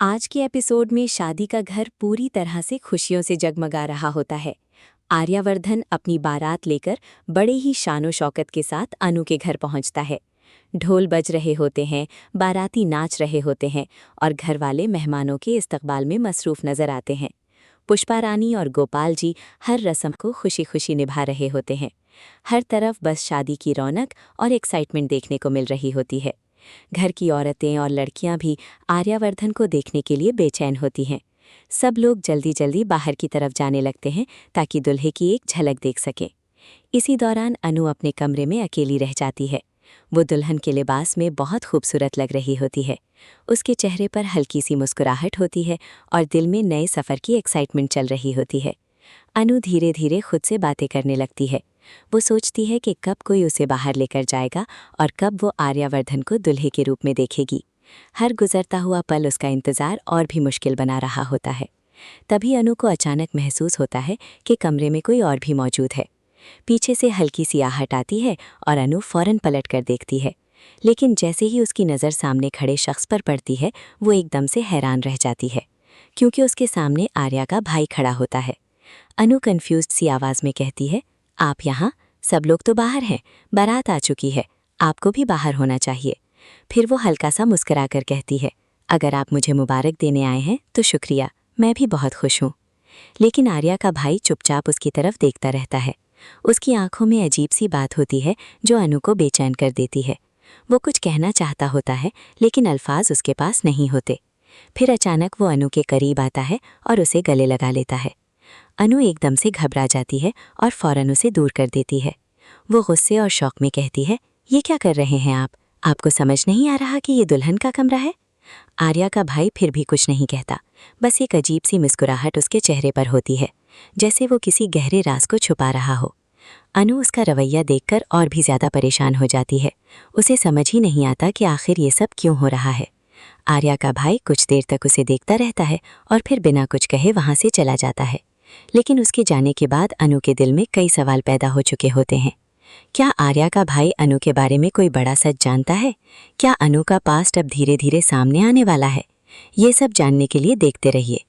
आज के एपिसोड में शादी का घर पूरी तरह से खुशियों से जगमगा रहा होता है। आर्यावर्धन अपनी बारात लेकर बड़े ही शानो शौकत के साथ अनु के घर पहुंचता है। ढोल बज रहे होते हैं, बाराती नाच रहे होते हैं और घर वाले मेहमानों के इस्तकबाल में मसरूफ नजर आते हैं। पुष्पा रानी और गोपाल जी हर रस्म को खुशी खुशी निभा रहे होते हैं। हर तरफ बस शादी की रौनक और एक्साइटमेंट देखने को मिल रही होती है। घर की औरतें और लड़कियां भी आर्यावर्धन को देखने के लिए बेचैन होती हैं। सब लोग जल्दी जल्दी बाहर की तरफ जाने लगते हैं ताकि दुल्हे की एक झलक देख सकें। इसी दौरान अनु अपने कमरे में अकेली रह जाती है। वो दुल्हन के लिबास में बहुत खूबसूरत लग रही होती है। उसके चेहरे पर हल्की सी मुस्कुराहट होती है और दिल में नए सफ़र की एक्साइटमेंट चल रही होती है। अनु धीरे धीरे खुद से बातें करने लगती है। वो सोचती है कि कब कोई उसे बाहर लेकर जाएगा और कब वो आर्यावर्धन को दुल्हे के रूप में देखेगी। हर गुजरता हुआ पल उसका इंतज़ार और भी मुश्किल बना रहा होता है। तभी अनु को अचानक महसूस होता है कि कमरे में कोई और भी मौजूद है। पीछे से हल्की सी आहट आती है और अनु फौरन पलट कर देखती है। लेकिन जैसे ही उसकी नज़र सामने खड़े शख्स पर पड़ती है, वो एकदम से हैरान रह जाती है, क्योंकि उसके सामने आर्या का भाई खड़ा होता है। अनु कन्फ्यूज्ड सी आवाज़ में कहती है, आप यहाँ? सब लोग तो बाहर हैं, बारात आ चुकी है, आपको भी बाहर होना चाहिए। फिर वो हल्का सा मुस्कुराकर कहती है, अगर आप मुझे मुबारक देने आए हैं तो शुक्रिया, मैं भी बहुत खुश हूँ। लेकिन आर्या का भाई चुपचाप उसकी तरफ देखता रहता है। उसकी आंखों में अजीब सी बात होती है जो अनु को बेचैन कर देती है। वो कुछ कहना चाहता होता है लेकिन अल्फाज उसके पास नहीं होते। फिर अचानक वो अनु के करीब आता है और उसे गले लगा लेता है। अनु एकदम से घबरा जाती है और फौरन उसे दूर कर देती है। वो गुस्से और शौक में कहती है, ये क्या कर रहे हैं आप? आपको समझ नहीं आ रहा कि ये दुल्हन का कमरा है? आर्या का भाई फिर भी कुछ नहीं कहता, बस एक अजीब सी मुस्कुराहट उसके चेहरे पर होती है, जैसे वो किसी गहरे राज को छुपा रहा हो। अनु उसका रवैया देखकर और भी ज़्यादा परेशान हो जाती है। उसे समझ ही नहीं आता कि आखिर ये सब क्यों हो रहा है। आर्या का भाई कुछ देर तक उसे देखता रहता है और फिर बिना कुछ कहे वहाँ से चला जाता है। लेकिन उसके जाने के बाद अनु के दिल में कई सवाल पैदा हो चुके होते हैं। क्या आर्या का भाई अनु के बारे में कोई बड़ा सच जानता है? क्या अनु का पास्ट अब धीरे धीरे सामने आने वाला है? ये सब जानने के लिए देखते रहिए।